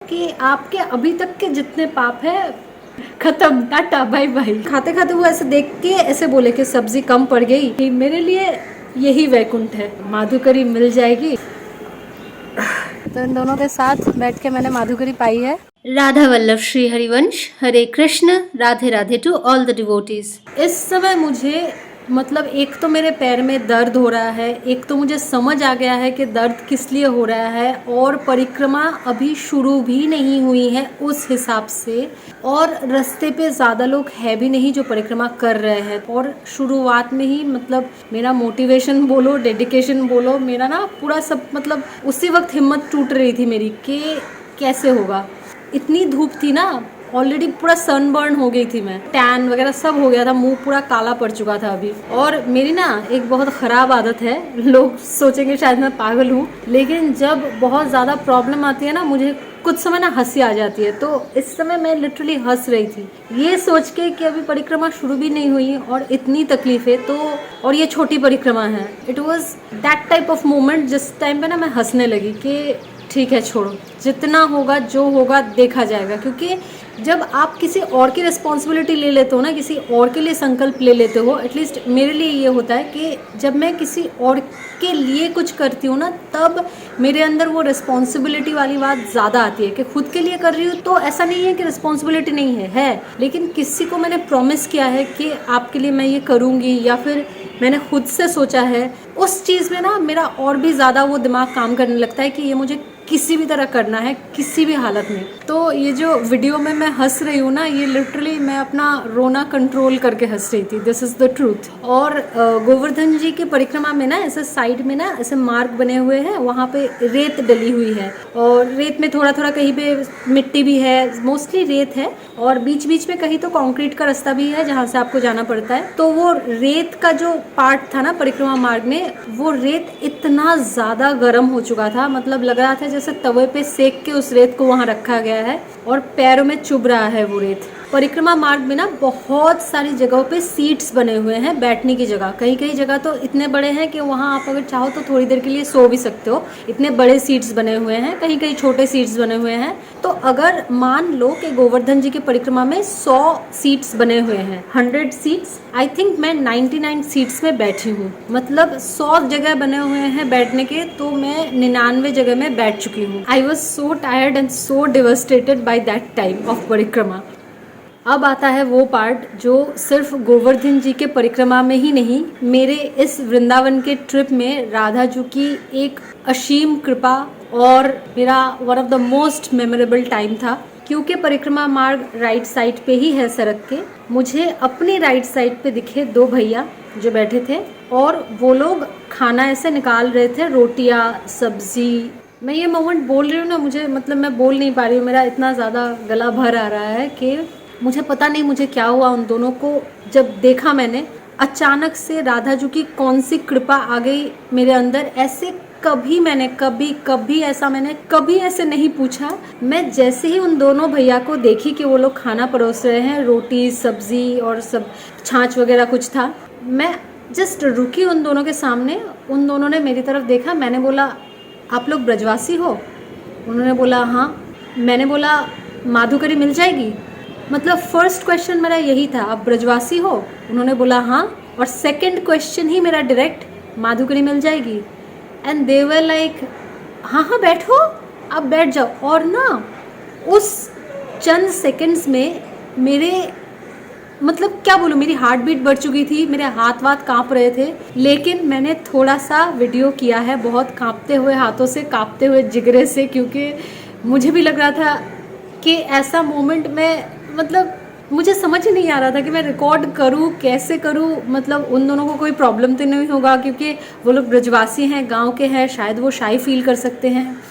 कि आपके अभी तक के जितने पाप है खत्म, टाटा बाय बाय। खाते खाते वो ऐसे देख के ऐसे बोले कि सब्जी कम पड़ गई, कि मेरे लिए यही वैकुंठ है, माधुकरी मिल जाएगी। तो इन दोनों के साथ बैठ के मैंने माधुकरी पाई है। Radha Vallabh Shri Harivansh, Hare Krishna, Radhe Radhe to all the devotees. इस समय मुझे मतलब एक तो मेरे पैर में दर्द हो रहा है, एक तो मुझे समझ आ गया है कि दर्द किस लिए हो रहा है, और परिक्रमा अभी शुरू भी नहीं हुई है उस हिसाब से, और रास्ते पे ज़्यादा लोग है भी नहीं जो परिक्रमा कर रहे हैं। और शुरुआत में ही मतलब मेरा मोटिवेशन बोलो, डेडिकेशन बोलो, मेरा ना पूरा सब मतलब उसी वक्त हिम्मत टूट रही थी मेरी कि कैसे होगा। इतनी धूप थी ना, ऑलरेडी पूरा सनबर्न हो गई थी, मैं टैन वगैरह सब हो गया था, मुंह पूरा काला पड़ चुका था अभी। और मेरी ना एक बहुत ख़राब आदत है, लोग सोचेंगे शायद मैं पागल हूँ, लेकिन जब बहुत ज़्यादा प्रॉब्लम आती है ना, मुझे कुछ समय ना हंसी आ जाती है। तो इस समय मैं लिटरली हंस रही थी ये सोच के कि अभी परिक्रमा शुरू भी नहीं हुई और इतनी तकलीफें, तो और ये छोटी परिक्रमा है। It was that type of moment जिस टाइम पे ना मैं हंसने लगी कि ठीक है छोड़ो, जितना होगा जो होगा देखा जाएगा। क्योंकि जब आप किसी और की रिस्पॉन्सिबिलिटी ले लेते हो ना, किसी और के लिए संकल्प ले लेते हो, एटलीस्ट मेरे लिए ये होता है कि जब मैं किसी और के लिए कुछ करती हूँ ना, तब मेरे अंदर वो रिस्पॉन्सिबिलिटी वाली बात ज़्यादा आती है कि खुद के लिए कर रही हूँ तो ऐसा नहीं है कि रिस्पॉन्सिबिलिटी नहीं है, लेकिन किसी को मैंने प्रॉमिस किया है कि आपके लिए मैं ये करूँगी, या फिर मैंने खुद से सोचा है, उस चीज़ में ना मेरा और भी ज़्यादा वो दिमाग काम करने लगता है कि ये मुझे किसी भी तरह करना है, किसी भी हालत में। तो ये जो वीडियो में मैं हंस रही हूँ ना, ये लिटरली मैं अपना रोना कंट्रोल करके हंस रही थी, दिस इज़ द ट्रूथ। और गोवर्धन जी की परिक्रमा में ना ऐसे साइड में ना ऐसे मार्ग बने हुए हैं, वहाँ पे रेत डली हुई है, और रेत में थोड़ा थोड़ा कहीं पे मिट्टी भी है, मोस्टली रेत है, और बीच बीच में कहीं तो कंक्रीट का रास्ता भी है जहाँ से आपको जाना पड़ता है। तो वो रेत का जो पार्ट था ना परिक्रमा मार्ग में, वो रेत इतना ज़्यादा गर्म हो चुका था, मतलब लग रहा था जैसे तवे पे सेक के उस रेत को वहाँ रखा गया है और पैरों में चुभ रहा है वो रेत। परिक्रमा मार्ग में ना बहुत सारी जगहों पे सीट्स बने हुए हैं बैठने की जगह, कई कई जगह तो इतने बड़े हैं कि वहाँ आप अगर चाहो तो थोड़ी देर के लिए सो भी सकते हो, इतने बड़े सीट्स बने हुए हैं, कहीं कहीं छोटे सीट्स बने हुए हैं। तो अगर मान लो कि गोवर्धन जी की परिक्रमा में 100 सीट्स बने हुए हैं, 100 सीट्स, आई थिंक मैं 99 सीट्स में बैठी हूँ, मतलब 100 जगह बने हुए हैं बैठने के, तो मैं 99 जगह में बैठ चुकी हूँ। I was so tired and so devastated by that time of परिक्रमा। अब आता है वो पार्ट जो सिर्फ गोवर्धन जी के परिक्रमा में ही नहीं, मेरे इस वृंदावन के ट्रिप में राधा जी की एक असीम कृपा और मेरा one of the most memorable time था। क्योंकि परिक्रमा मार्ग राइट साइड पे ही है सड़क के, मुझे अपनी राइट साइड पे दिखे 2 भैया जो बैठे थे, और वो लोग खाना ऐसे निकाल रहे थे, रोटियां, सब्जी। मैं ये मोमेंट बोल रही हूँ ना, मुझे मतलब मैं बोल नहीं पा रही हूँ, मेरा इतना ज़्यादा गला भर आ रहा है कि मुझे पता नहीं मुझे क्या हुआ। उन दोनों को जब देखा मैंने, अचानक से राधा जी की कौन सी कृपा आ गई मेरे अंदर, ऐसे कभी मैंने कभी ऐसे नहीं पूछा। मैं जैसे ही उन दोनों भैया को देखी कि वो लोग खाना परोस रहे हैं, रोटी सब्जी और सब छाछ वगैरह कुछ था, मैं जस्ट रुकी उन दोनों के सामने। उन दोनों ने मेरी तरफ देखा, मैंने बोला आप लोग ब्रजवासी हो? उन्होंने बोला हाँ। मैंने बोला माधुकरी मिल जाएगी? मतलब फर्स्ट क्वेश्चन मेरा यही था, आप ब्रजवासी हो? उन्होंने बोला हाँ। और सेकंड क्वेश्चन ही मेरा डायरेक्ट, माधुकरी मिल जाएगी? एंड दे वर लाइक हाँ हाँ बैठो, आप बैठ जाओ। और ना उस चंद सेकंड्स में मेरे मतलब क्या बोलूँ, मेरी हार्ट बीट बढ़ चुकी थी, मेरे हाथ वाथ काँप रहे थे, लेकिन मैंने थोड़ा सा वीडियो किया है, बहुत काँपते हुए हाथों से, काँपते हुए जिगरे से, क्योंकि मुझे भी लग रहा था कि ऐसा मोमेंट मैं मतलब मुझे समझ ही नहीं आ रहा था कि मैं रिकॉर्ड करूँ कैसे करूँ। मतलब उन दोनों को कोई प्रॉब्लम तो नहीं होगा, क्योंकि वो लोग ब्रजवासी हैं, गांव के हैं, शायद वो शाई फील कर सकते हैं।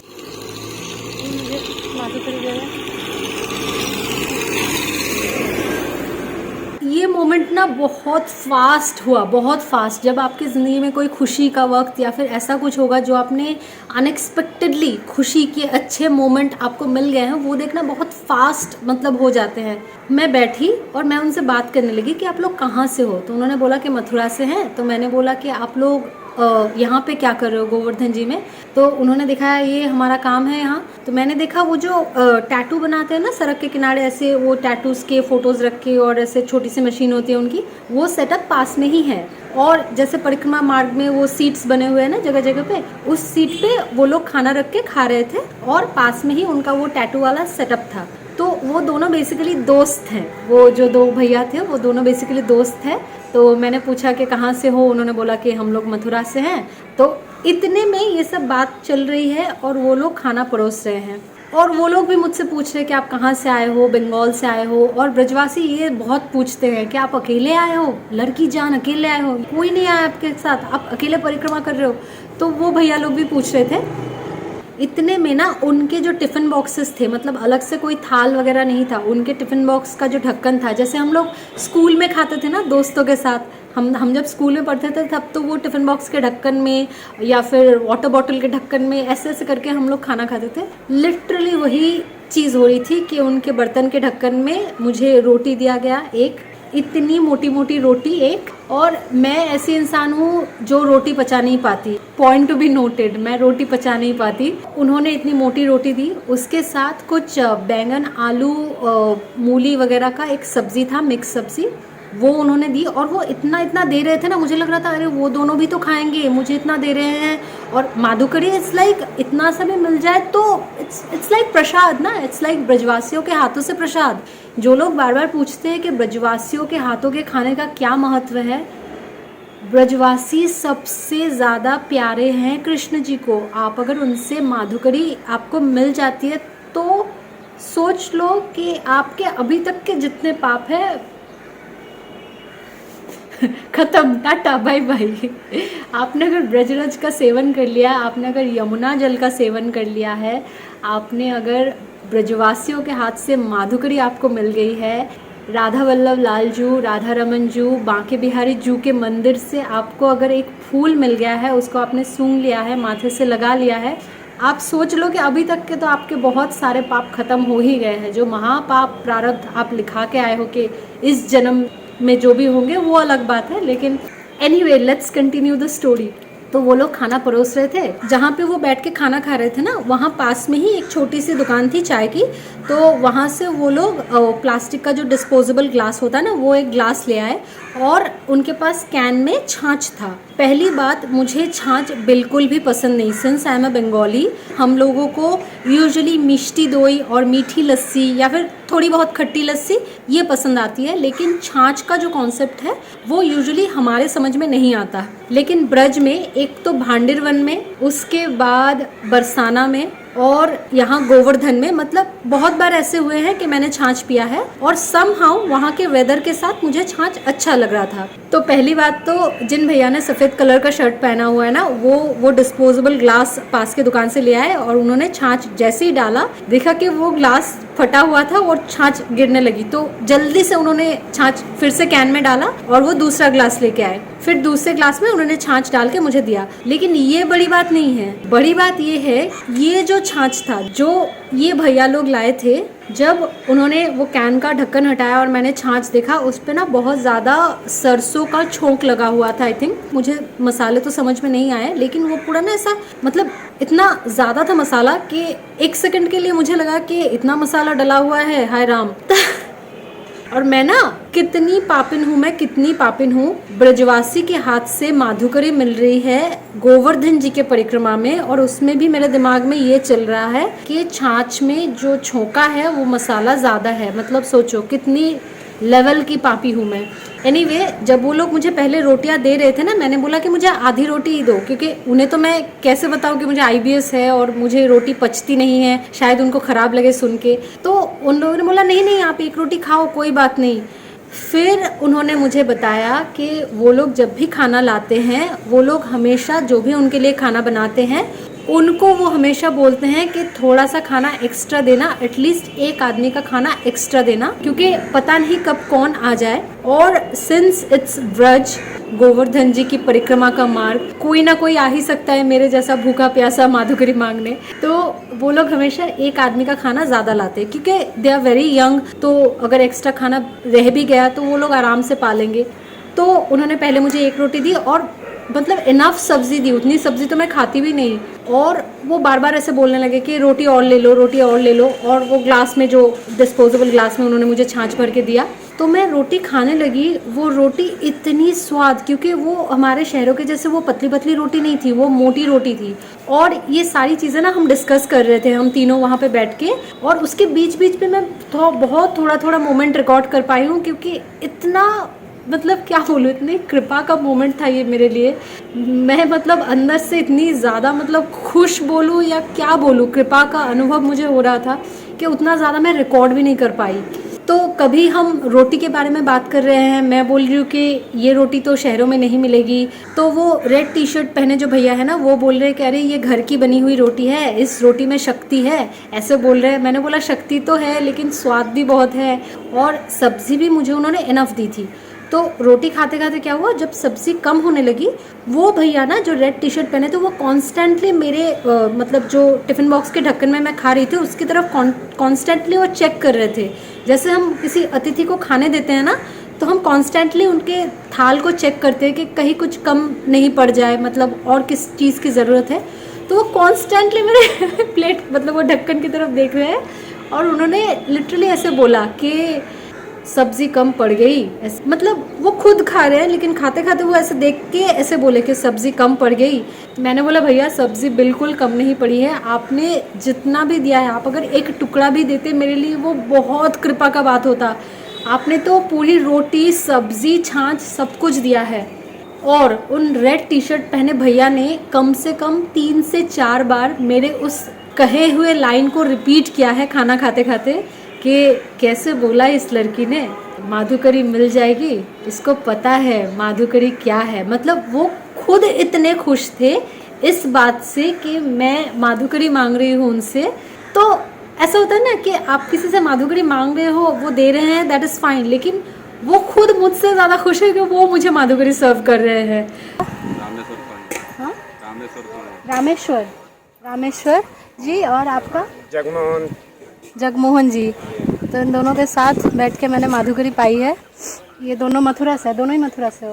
ये मोमेंट ना बहुत फास्ट हुआ, बहुत फास्ट। जब आपकी ज़िंदगी में कोई खुशी का वक्त या फिर ऐसा कुछ होगा जो आपने अनएक्सपेक्टेडली खुशी के अच्छे मोमेंट आपको मिल गए हैं, वो देखना बहुत फास्ट मतलब हो जाते हैं। मैं बैठी और मैं उनसे बात करने लगी कि आप लोग कहाँ से हो, तो उन्होंने बोला कि मथुरा से हैं। तो मैंने बोला कि आप लोग यहाँ पे क्या कर रहे हो गोवर्धन जी में? तो उन्होंने दिखाया ये हमारा काम है यहाँ। तो मैंने देखा वो जो टैटू बनाते हैं ना सड़क के किनारे, ऐसे वो टैटूज़ के फोटोज़ रख के और ऐसे छोटी सी मशीन होती है उनकी, वो सेटअप पास में ही है। और जैसे परिक्रमा मार्ग में वो सीट्स बने हुए हैं ना जगह जगह पे, उस सीट पे वो लोग खाना रख के खा रहे थे और पास में ही उनका वो टैटू वाला सेटअप था। तो वो दोनों बेसिकली दोस्त हैं, वो जो दो भैया थे वो दोनों बेसिकली दोस्त हैं। तो मैंने पूछा कि कहाँ से हो, उन्होंने बोला कि हम लोग मथुरा से हैं। तो इतने में ये सब बात चल रही है और वो लोग खाना परोस रहे हैं और वो लोग भी मुझसे पूछ रहे कि आप कहाँ से आए हो, बंगाल से आए हो। और ब्रजवासी ये बहुत पूछते हैं कि आप अकेले आए हो, लड़की जान अकेले आए हो, कोई नहीं आया आपके साथ, आप अकेले परिक्रमा कर रहे हो? तो वो भैया लोग भी पूछ रहे थे। इतने में ना उनके जो टिफ़िन बॉक्सेस थे, मतलब अलग से कोई थाल वगैरह नहीं था, उनके टिफ़िन बॉक्स का जो ढक्कन था, जैसे हम लोग स्कूल में खाते थे ना दोस्तों के साथ, हम जब स्कूल में पढ़ते थे तब तो वो टिफ़िन बॉक्स के ढक्कन में या फिर वाटर बॉटल के ढक्कन में ऐसे ऐसे करके हम लोग खाना खाते थे। लिटरली वही चीज़ हो रही थी कि उनके बर्तन के ढक्कन में मुझे रोटी दिया गया, एक इतनी मोटी मोटी रोटी एक। और मैं ऐसी इंसान हूँ जो रोटी पचा नहीं पाती, पॉइंट टू बी नोटेड, मैं रोटी पचा नहीं पाती। उन्होंने इतनी मोटी रोटी दी, उसके साथ कुछ बैंगन आलू मूली वगैरह का एक सब्ज़ी था, मिक्स सब्ज़ी, वो उन्होंने दी। और वो इतना इतना दे रहे थे ना, मुझे लग रहा था अरे वो दोनों भी तो खाएंगे, मुझे इतना दे रहे हैं। और माधुकरी इट्स लाइक इतना समय मिल जाए तो इट्स लाइक प्रसाद ना, इट्स लाइक ब्रजवासियों के हाथों से प्रसाद। जो लोग बार बार पूछते हैं कि ब्रजवासियों के हाथों के खाने का क्या महत्व है, ब्रजवासी सबसे ज़्यादा प्यारे हैं कृष्ण जी को। आप अगर उनसे माधुकरी आपको मिल जाती है तो सोच लो कि आपके अभी तक के जितने पाप है खत्म, टाटा बाय बाय। आपने अगर ब्रजरज का सेवन कर लिया, आपने अगर यमुना जल का सेवन कर लिया है, आपने अगर ब्रजवासियों के हाथ से माधुकरी आपको मिल गई है, राधा वल्लभ लाल जू, राधा रमन जू, बांके बिहारी जू के मंदिर से आपको अगर एक फूल मिल गया है, उसको आपने सूंघ लिया है, माथे से लगा लिया है, आप सोच लो कि अभी तक के तो आपके बहुत सारे पाप खत्म हो ही गए हैं। जो महापाप प्रारब्ध आप लिखा के आए हो कि इस जन्म में जो भी होंगे वो अलग बात है, लेकिन anyway let's continue the story. तो वो लोग खाना परोस रहे थे, जहाँ पे वो बैठ के खाना खा रहे थे ना, वहाँ पास में ही एक छोटी सी दुकान थी चाय की। तो वहाँ से वो लोग प्लास्टिक का जो डिस्पोजेबल ग्लास होता है ना, वो एक ग्लास ले आए और उनके पास कैन में छाछ था। पहली बात, मुझे छाछ बिल्कुल भी पसंद नहीं, since I am a Bengali. हम लोगों को यूजुअली मिष्टी दोई और मीठी लस्सी या फिर थोड़ी बहुत खट्टी लस्सी ये पसंद आती है, लेकिन छाछ का जो कॉन्सेप्ट है वो यूजुअली हमारे समझ में नहीं आता। लेकिन ब्रज में, एक तो भांडिरवन में, उसके बाद बरसाना में और यहाँ गोवर्धन में, मतलब बहुत बार ऐसे हुए हैं कि मैंने छाछ पिया है और समहाउ वहाँ के वेदर के साथ मुझे छाछ अच्छा लग रहा था। तो पहली बात तो जिन भैया ने सफ़ेद कलर का शर्ट पहना हुआ है ना, वो डिस्पोजेबल ग्लास पास के दुकान से ले आए और उन्होंने छाछ जैसे ही डाला, देखा कि वो ग्लास फटा हुआ था और छाछ गिरने लगी। तो जल्दी से उन्होंने छाछ फिर से कैन में डाला और वो दूसरा ग्लास लेके आए, फिर दूसरे ग्लास में उन्होंने छाछ डाल के मुझे दिया। लेकिन ये बड़ी बात नहीं है, बड़ी बात ये है, ये जो छाछ था जो ये भैया लोग लाए थे, जब उन्होंने वो कैन का ढक्कन हटाया और मैंने छाछ देखा, उस पे ना बहुत ज़्यादा सरसों का छोंक लगा हुआ था। आई थिंक, मुझे मसाले तो समझ में नहीं आए, लेकिन वो पूरा ना ऐसा, मतलब इतना ज़्यादा था मसाला कि एक सेकंड के लिए मुझे लगा कि इतना मसाला डला हुआ है, हाय राम। और मैं ना कितनी पापिन हूँ, ब्रजवासी के हाथ से माधुकरी मिल रही है गोवर्धन जी के परिक्रमा में, और उसमें भी मेरे दिमाग में ये चल रहा है कि छाछ में जो छोंका है वो मसाला ज़्यादा है। मतलब सोचो कितनी लेवल की पापी हूँ मैं। एनीवे, जब वो लोग मुझे पहले रोटियां दे रहे थे ना, मैंने बोला कि मुझे आधी रोटी ही दो, क्योंकि उन्हें तो मैं कैसे बताऊँ कि मुझे IBS है और मुझे रोटी पचती नहीं है, शायद उनको ख़राब लगे सुन के। तो उन लोगों ने बोला नहीं नहीं, आप एक रोटी खाओ, कोई बात नहीं। फिर उन्होंने मुझे बताया कि वो लोग जब भी खाना लाते हैं, वो लोग हमेशा जो भी उनके लिए खाना बनाते हैं उनको वो हमेशा बोलते हैं कि थोड़ा सा खाना एक्स्ट्रा देना, एटलीस्ट एक आदमी का खाना एक्स्ट्रा देना, क्योंकि पता नहीं कब कौन आ जाए। और सिंस इट्स व्रज, गोवर्धन जी की परिक्रमा का मार्ग, कोई ना कोई आ ही सकता है मेरे जैसा भूखा प्यासा माधुकरी मांगने, तो वो लोग हमेशा एक आदमी का खाना ज़्यादा लाते हैं, क्योंकि दे आर वेरी यंग, तो अगर एक्स्ट्रा खाना रह भी गया तो वो लोग आराम से पालेंगे। तो उन्होंने पहले मुझे एक रोटी दी और मतलब इनफ सब्जी दी, उतनी सब्जी तो मैं खाती भी नहीं, और वो बार बार ऐसे बोलने लगे कि रोटी और ले लो, रोटी और ले लो, और वो ग्लास में, जो डिस्पोजेबल ग्लास में उन्होंने मुझे छाछ भर के दिया, तो मैं रोटी खाने लगी। वो रोटी इतनी स्वाद, क्योंकि वो हमारे शहरों के जैसे वो पतली पतली रोटी नहीं थी, वो मोटी रोटी थी। और ये सारी चीज़ें ना हम डिस्कस कर रहे थे, हम तीनों वहाँ पे बैठ के, और उसके बीच बीच पे मैं बहुत थोड़ा थोड़ा मोमेंट रिकॉर्ड कर पाई हूँ, क्योंकि इतना मतलब क्या बोलूँ, इतनी कृपा का मोमेंट था ये मेरे लिए। मैं मतलब अंदर से इतनी ज़्यादा मतलब खुश बोलूँ या क्या बोलूँ, कृपा का अनुभव मुझे हो रहा था कि उतना ज़्यादा मैं रिकॉर्ड भी नहीं कर पाई। तो कभी हम रोटी के बारे में बात कर रहे हैं, मैं बोल रही हूँ कि ये रोटी तो शहरों में नहीं मिलेगी, तो वो रेड टी शर्ट पहने जो भैया है ना, वो बोल रहे हैं कि अरे ये घर की बनी हुई रोटी है, इस रोटी में शक्ति है, ऐसे बोल रहे हैं। मैंने बोला शक्ति तो है, लेकिन स्वाद भी बहुत है, और सब्ज़ी भी मुझे उन्होंने इनफ दी थी। तो रोटी खाते खाते क्या हुआ, जब सब्ज़ी कम होने लगी, वो भैया ना जो रेड टी शर्ट पहने थे, वो कॉन्स्टेंटली मेरे मतलब जो टिफ़िन बॉक्स के ढक्कन में मैं खा रही थी उसकी तरफ कॉन्स्टेंटली वो चेक कर रहे थे। जैसे हम किसी अतिथि को खाने देते हैं ना, तो हम कॉन्स्टेंटली उनके थाल को चेक करते हैं कि कहीं कुछ कम नहीं पड़ जाए, मतलब और किस चीज़ की ज़रूरत है। तो वो कॉन्स्टेंटली मेरे प्लेट मतलब वो ढक्कन की तरफ देख रहे हैं, और उन्होंने लिटरली ऐसे बोला कि सब्जी कम पड़ गई, मतलब वो खुद खा रहे हैं, लेकिन खाते खाते वो ऐसे देख के ऐसे बोले कि सब्जी कम पड़ गई। मैंने बोला भैया सब्जी बिल्कुल कम नहीं पड़ी है, आपने जितना भी दिया है, आप अगर एक टुकड़ा भी देते मेरे लिए वो बहुत कृपा का बात होता। आपने तो पूरी रोटी, सब्जी, छाछ सब कुछ दिया है। और उन रेड टी शर्ट पहने भैया ने कम से कम 3 से 4 बार मेरे उस कहे हुए लाइन को रिपीट किया है खाना खाते खाते, कि कैसे बोला इस लड़की ने, माधुकरी मिल जाएगी, इसको पता है माधुकरी क्या है। मतलब वो खुद इतने खुश थे इस बात से कि मैं माधुकरी मांग रही हूँ उनसे। तो ऐसा होता है ना कि आप किसी से माधुकरी मांग रहे हो, वो दे रहे हैं, दैट इज़ फाइन, लेकिन वो खुद मुझसे ज़्यादा खुश है कि वो मुझे माधुकरी सर्व कर रहे हैं। हाँ, रामेश्वर, रामेश्वर जी। और आपका? जगमोहन जी। तो इन दोनों के साथ बैठ के मैंने माधुकरी पाई है। ये दोनों मथुरा से, दोनों ही मथुरा से हो?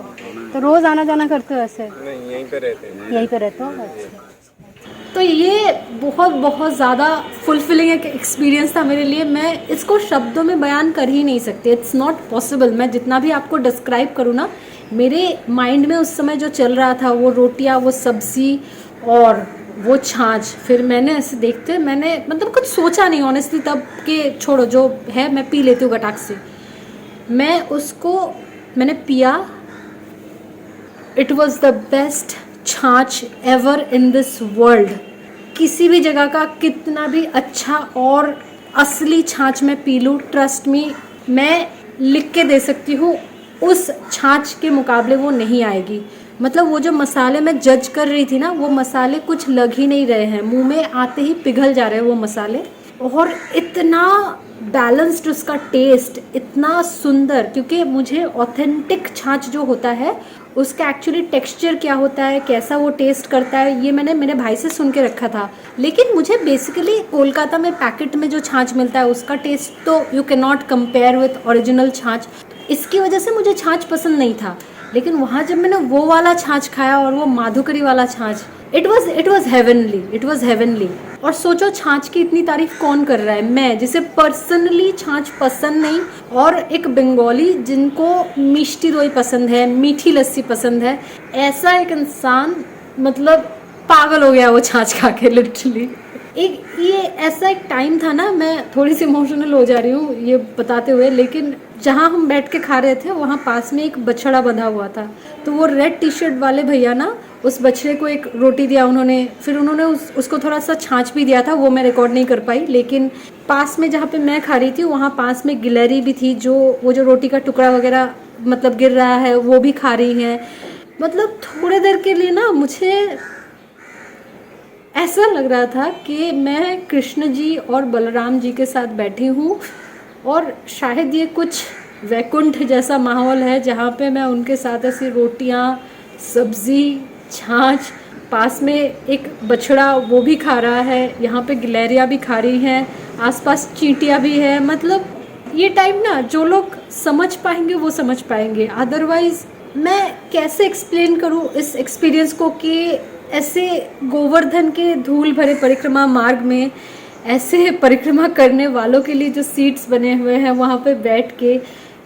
तो रोज़ आना जाना करते हो ऐसे? नहीं, यहीं पे रहते हैं। यहीं पे रहते हो? अच्छा। तो ये बहुत बहुत ज़्यादा फुलफिलिंग एक एक्सपीरियंस था मेरे लिए। मैं इसको शब्दों में बयान कर ही नहीं सकती, इट्स नॉट पॉसिबल। मैं जितना भी आपको डिस्क्राइब करूँ ना, मेरे माइंड में उस समय जो चल रहा था, वो रोटियाँ, वो सब्ज़ी और वो छाछ, फिर मैंने ऐसे देखते, मैंने मतलब कुछ सोचा नहीं ऑनेस्टली तब, कि छोड़ो जो है मैं पी लेती हूँ गटाक से। मैं उसको मैंने पिया। इट वॉज द बेस्ट छाछ एवर इन दिस वर्ल्ड। किसी भी जगह का कितना भी अच्छा और असली छाछ मैं पी लूँ, ट्रस्ट मी, मैं लिख के दे सकती हूँ, उस छाछ के मुकाबले वो नहीं आएगी। मतलब वो जो मसाले मैं जज कर रही थी ना, वो मसाले कुछ लग ही नहीं रहे हैं, मुंह में आते ही पिघल जा रहे हैं वो मसाले। और इतना बैलेंस्ड उसका टेस्ट, इतना सुंदर, क्योंकि मुझे ऑथेंटिक छाछ जो होता है उसका एक्चुअली टेक्सचर क्या होता है, कैसा वो टेस्ट करता है, ये मैंने मेरे भाई से सुन के रखा था। लेकिन मुझे बेसिकली कोलकाता में पैकेट में जो छाछ मिलता है उसका टेस्ट तो you can not compare with original छाछ। इसकी वजह से मुझे छाछ पसंद नहीं था। लेकिन वहाँ जब मैंने वो वाला छाछ खाया और वो माधुकरी वाला छाछ, it was heavenly, it was heavenly. और सोचो छाछ की इतनी तारीफ कौन कर रहा है, मैं जिसे पर्सनली छाछ पसंद नहीं, और एक बंगाली जिनको मिष्टी दोई पसंद है, मीठी लस्सी पसंद है, ऐसा एक इंसान मतलब पागल हो गया वो छाछ खा के लिटरली। एक ये ऐसा एक टाइम था ना, मैं थोड़ी सी इमोशनल हो जा रही हूँ ये बताते हुए, लेकिन जहाँ हम बैठ के खा रहे थे वहाँ पास में एक बछड़ा बंधा हुआ था। तो वो रेड टी शर्ट वाले भैया ना, उस बछड़े को एक रोटी दिया उन्होंने, फिर उन्होंने उसको थोड़ा सा छाछ भी दिया था, वो मैं रिकॉर्ड नहीं कर पाई। लेकिन पास में जहाँ पे मैं खा रही थी वहाँ पास में गिलहरी भी थी, जो वो जो रोटी का टुकड़ा वगैरह मतलब गिर रहा है वो भी खा रही है। मतलब थोड़ी देर के लिए ना मुझे ऐसा लग रहा था कि मैं कृष्ण जी और बलराम जी के साथ बैठी हूँ और शायद ये कुछ वैकुंठ जैसा माहौल है जहाँ पे मैं उनके साथ ऐसी रोटियाँ, सब्ज़ी, छाछ, पास में एक बछड़ा वो भी खा रहा है, यहाँ पे गिलहरियाँ भी खा रही हैं, आसपास चींटियाँ भी है। मतलब ये टाइम ना जो लोग समझ पाएंगे वो समझ पाएंगे, अदरवाइज़ मैं कैसे एक्सप्लेन करूँ इस एक्सपीरियंस को कि ऐसे गोवर्धन के धूल भरे परिक्रमा मार्ग में ऐसे परिक्रमा करने वालों के लिए जो सीट्स बने हुए हैं वहाँ पे बैठ के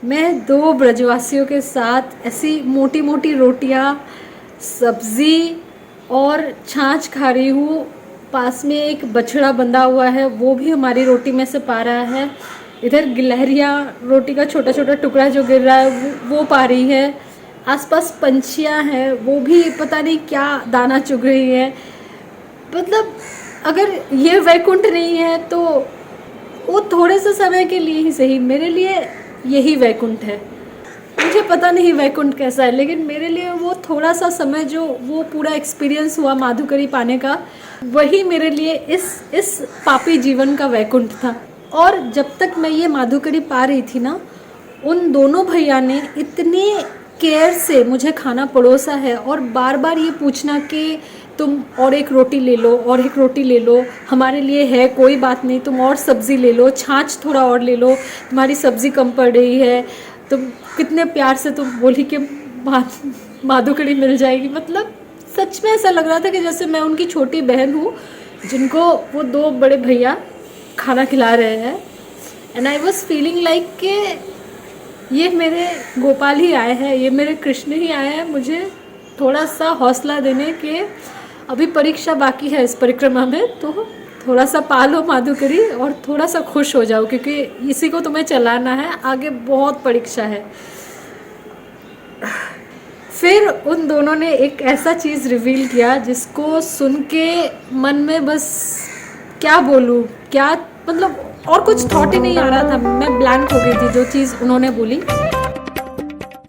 मैं 2 ब्रजवासियों के साथ ऐसी मोटी मोटी रोटियाँ, सब्ज़ी और छाछ खा रही हूँ। पास में एक बछड़ा बंधा हुआ है, वो भी हमारी रोटी में से पा रहा है। इधर गिलहरियाँ रोटी का छोटा छोटा टुकड़ा जो गिर रहा है वो पा रही है। आसपास पंछियाँ हैं, वो भी पता नहीं क्या दाना चुग रही है। मतलब अगर ये वैकुंठ नहीं है तो वो थोड़े से समय के लिए ही सही, मेरे लिए यही वैकुंठ है। मुझे पता नहीं वैकुंठ कैसा है, लेकिन मेरे लिए वो थोड़ा सा समय जो वो पूरा एक्सपीरियंस हुआ माधुकरी पाने का, वही मेरे लिए इस पापी जीवन का वैकुंठ था। और जब तक मैं ये माधुकरी पा रही थी ना, उन दोनों भैया ने इतने केयर से मुझे खाना परोसा है और बार बार ये पूछना कि तुम और एक रोटी ले लो, और एक रोटी ले लो, हमारे लिए है कोई बात नहीं, तुम और सब्ज़ी ले लो, छाछ थोड़ा और ले लो, तुम्हारी सब्ज़ी कम पड़ रही है। तुम कितने प्यार से तुम बोली कि माधुकरी मिल जाएगी। मतलब सच में ऐसा लग रहा था कि जैसे मैं उनकी छोटी बहन हूँ जिनको वो 2 बड़े भैया खाना खिला रहे हैं। And I was feeling like कि ये मेरे गोपाल ही आए हैं, ये मेरे कृष्ण ही आए हैं मुझे थोड़ा सा हौसला देने के अभी परीक्षा बाकी है इस परिक्रमा में, तो थोड़ा सा पालो माधुकरी और थोड़ा सा खुश हो जाओ, क्योंकि इसी को तुम्हें चलाना है, आगे बहुत परीक्षा है। फिर उन दोनों ने एक ऐसा चीज़ रिवील किया जिसको सुन के मन में बस क्या बोलूँ, क्या मतलब और कुछ थॉट ही नहीं आ रहा था। मैं ब्लैंक हो गई थी जो चीज़ उन्होंने बोली।